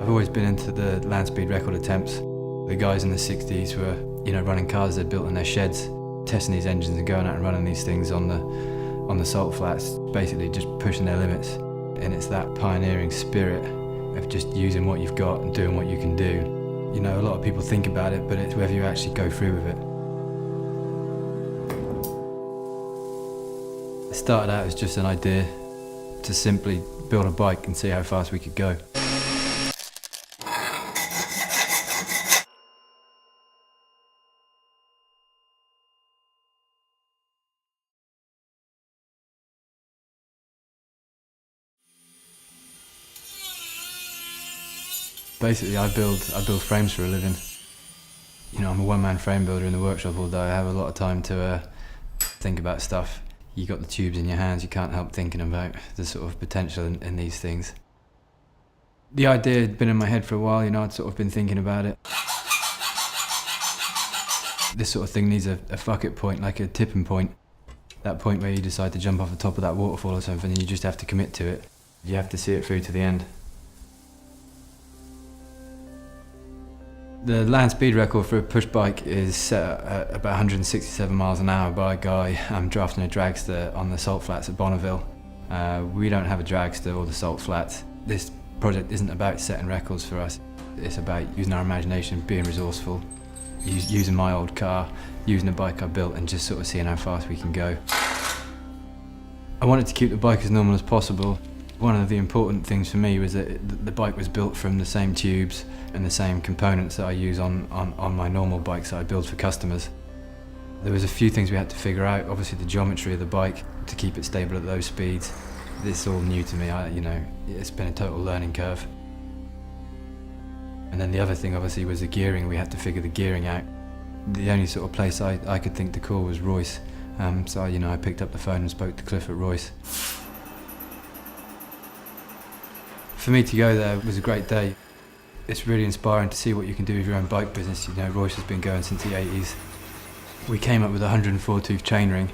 I've always been into the land speed record attempts. The guys in the 60s were, running cars they'd built in their sheds, testing these engines and going out and running these things on the salt flats, basically just pushing their limits. And it's that pioneering spirit of just using what you've got and doing what you can do. A lot of people think about it, but it's whether you actually go through with it. It started out as just an idea to simply build a bike and see how fast we could go. Basically, I build frames for a living. I'm a one-man frame builder in the workshop all day. I have a lot of time to think about stuff. You got the tubes in your hands, you can't help thinking about the sort of potential in these things. The idea had been in my head for a while, I'd sort of been thinking about it. This sort of thing needs a fuck it point, like a tipping point. That point where you decide to jump off the top of that waterfall or something and you just have to commit to it. You have to see it through to the end. The land speed record for a push bike is set at about 167 miles an hour by a guy drafting a dragster on the salt flats at Bonneville. We don't have a dragster or the salt flats. This project isn't about setting records for us. It's about using our imagination, being resourceful, using my old car, using a bike I built and just sort of seeing how fast we can go. I wanted to keep the bike as normal as possible. One of the important things for me was that the bike was built from the same tubes and the same components that I use on my normal bikes that I build for customers. There was a few things we had to figure out. Obviously the geometry of the bike to keep it stable at those speeds. This is all new to me, it's been a total learning curve. And then the other thing obviously was the gearing. We had to figure the gearing out. The only sort of place I could think to call was Royce. So I picked up the phone and spoke to Cliff at Royce. For me to go there was a great day. It's really inspiring to see what you can do with your own bike business. Royce has been going since the 80s. We came up with a 104 tooth chainring.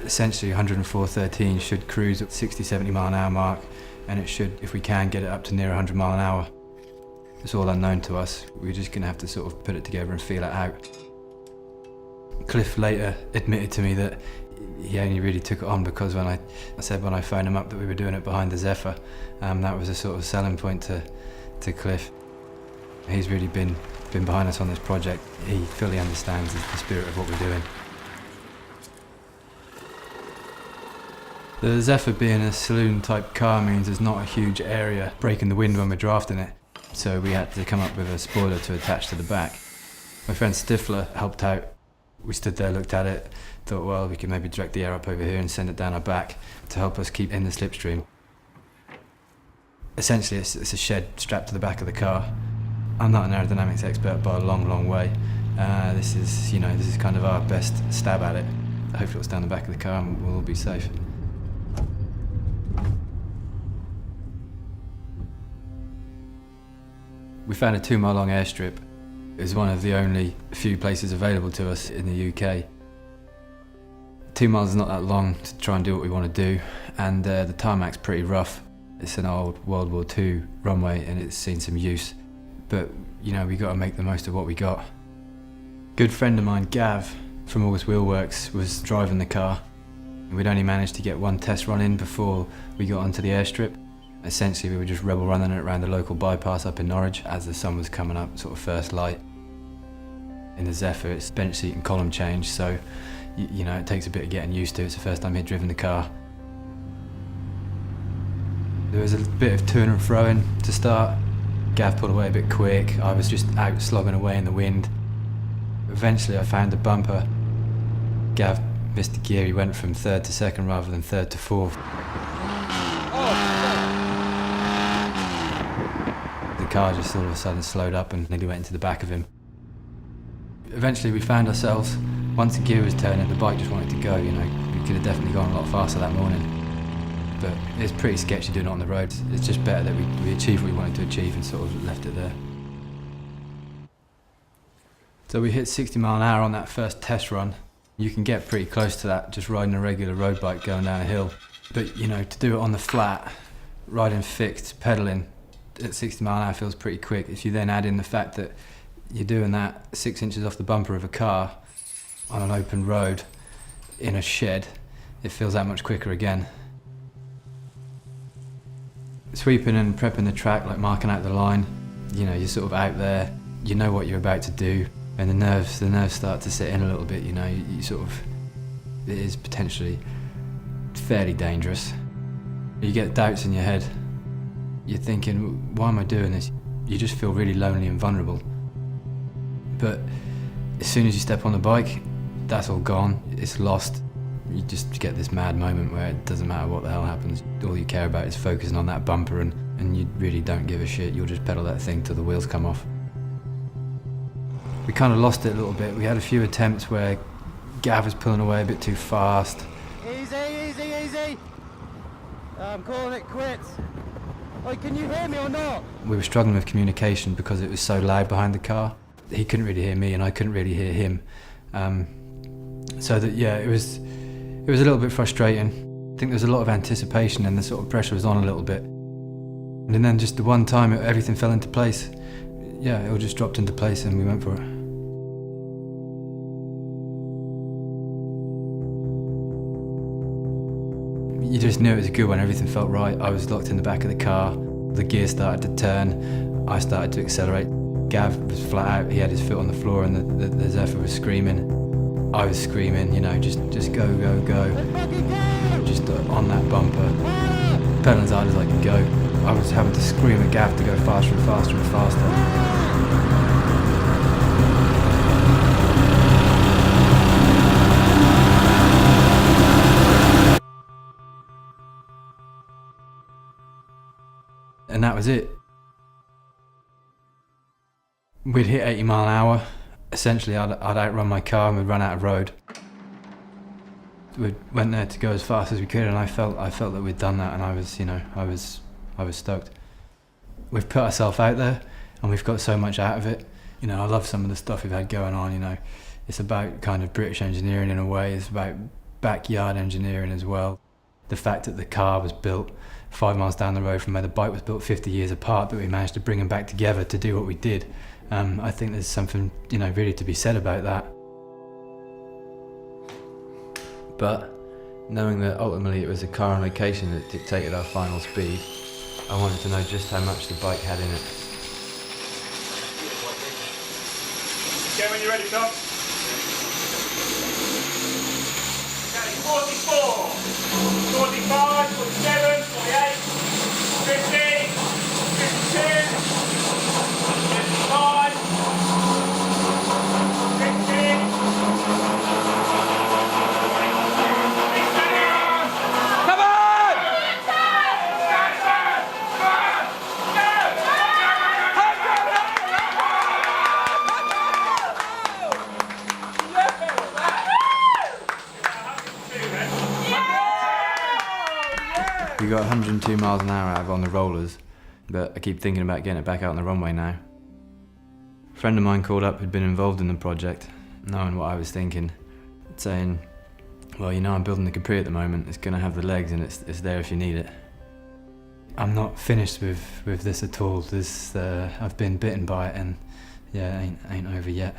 Essentially 104.13 should cruise at 60-70 mile an hour mark, and it should, if we can, get it up to near 100 mile an hour. It's all unknown to us. We're just going to have to sort of put it together and feel it out. Cliff later admitted to me that he only really took it on because when I said when I phoned him up that we were doing it behind the Zephyr, that was a sort of selling point to Cliff. He's really been behind us on this project. He fully understands the spirit of what we're doing. The Zephyr being a saloon type car means there's not a huge area breaking the wind when we're drafting it, so we had to come up with a spoiler to attach to the back. My friend Stifler helped out. We stood there, looked at it, thought, well, we could maybe direct the air up over here and send it down our back to help us keep in the slipstream. Essentially, it's a shed strapped to the back of the car. I'm not an aerodynamics expert by a long, long way. This is kind of our best stab at it. Hopefully it'll stay on the back of the car and we'll all be safe. We found a 2 mile long airstrip. It was one of the only few places available to us in the UK. 2 miles is not that long to try and do what we want to do, and the tarmac's pretty rough. It's an old World War II runway and it's seen some use, but we got to make the most of what we got. Good friend of mine, Gav, from August Wheelworks, was driving the car. We'd only managed to get one test run in before we got onto the airstrip. Essentially we were just rebel running it around the local bypass up in Norwich as the sun was coming up, sort of first light. In the Zephyr it's bench seat and column change, so it takes a bit of getting used to. It's the first time he'd driven the car. There was a bit of to and fro-ing to start. Gav pulled away a bit quick. I was just out slogging away in the wind. Eventually I found a bumper. Gav missed the gear. He went from third to second rather than third to fourth. The car just all of a sudden slowed up and nearly went into the back of him. Eventually we found ourselves, once the gear was turning, the bike just wanted to go. We could have definitely gone a lot faster that morning. But it's pretty sketchy doing it on the road. It's just better that we achieved what we wanted to achieve and sort of left it there. So we hit 60 mile an hour on that first test run. You can get pretty close to that just riding a regular road bike going down a hill. But to do it on the flat, riding fixed, pedalling, at 60 mile an hour feels pretty quick. If you then add in the fact that you're doing that 6 inches off the bumper of a car on an open road in a shed, it feels that much quicker again. Sweeping and prepping the track, like marking out the line, you know, you're sort of out there, you know what you're about to do, and the nerves start to set in a little bit, you know, you sort of, it is potentially fairly dangerous. You get doubts in your head. You're thinking, why am I doing this? You just feel really lonely and vulnerable. But as soon as you step on the bike, that's all gone, it's lost. You just get this mad moment where it doesn't matter what the hell happens. All you care about is focusing on that bumper, and you really don't give a shit. You'll just pedal that thing till the wheels come off. We kind of lost it a little bit. We had a few attempts where Gav was pulling away a bit too fast. Easy, easy, easy. I'm calling it quits. Wait, can you hear me or not? We were struggling with communication because it was so loud behind the car. He couldn't really hear me and I couldn't really hear him. So that, yeah, it was a little bit frustrating. I think there was a lot of anticipation and the sort of pressure was on a little bit. And then just the one time everything fell into place. Yeah, it all just dropped into place and we went for it. You just knew it was a good one, everything felt right. I was locked in the back of the car, the gear started to turn, I started to accelerate. Gav was flat out, he had his foot on the floor and the Zephyr was screaming. I was screaming, you know, just go, go, go. Just on that bumper, pedaling as hard as I could go. I was having to scream at Gav to go faster and faster and faster. And that was it. We'd hit 80 mile an hour. Essentially, I'd outrun my car and we'd run out of road. We went there to go as fast as we could, and I felt that we'd done that, and I was, you know, I was stoked. We've put ourselves out there, and we've got so much out of it. You know, I love some of the stuff we've had going on. You know, it's about kind of British engineering in a way. It's about backyard engineering as well. The fact that the car was built 5 miles down the road from where the bike was built 50 years apart, but we managed to bring them back together to do what we did. I think there's something, you know, really to be said about that. But knowing that ultimately it was a car on location that dictated our final speed, I wanted to know just how much the bike had in it. Okay, when you're ready, Tom. Okay, 44, 45, 47, 48, 50, 52, 55, 60. We got 102 miles an hour out of on the rollers, but I keep thinking about getting it back out on the runway now. A friend of mine called up who'd been involved in the project, knowing what I was thinking, saying, well, you know, I'm building the Capri at the moment, it's going to have the legs and it's there if you need it. I'm not finished with this at all. I've been bitten by it and yeah, it ain't over yet.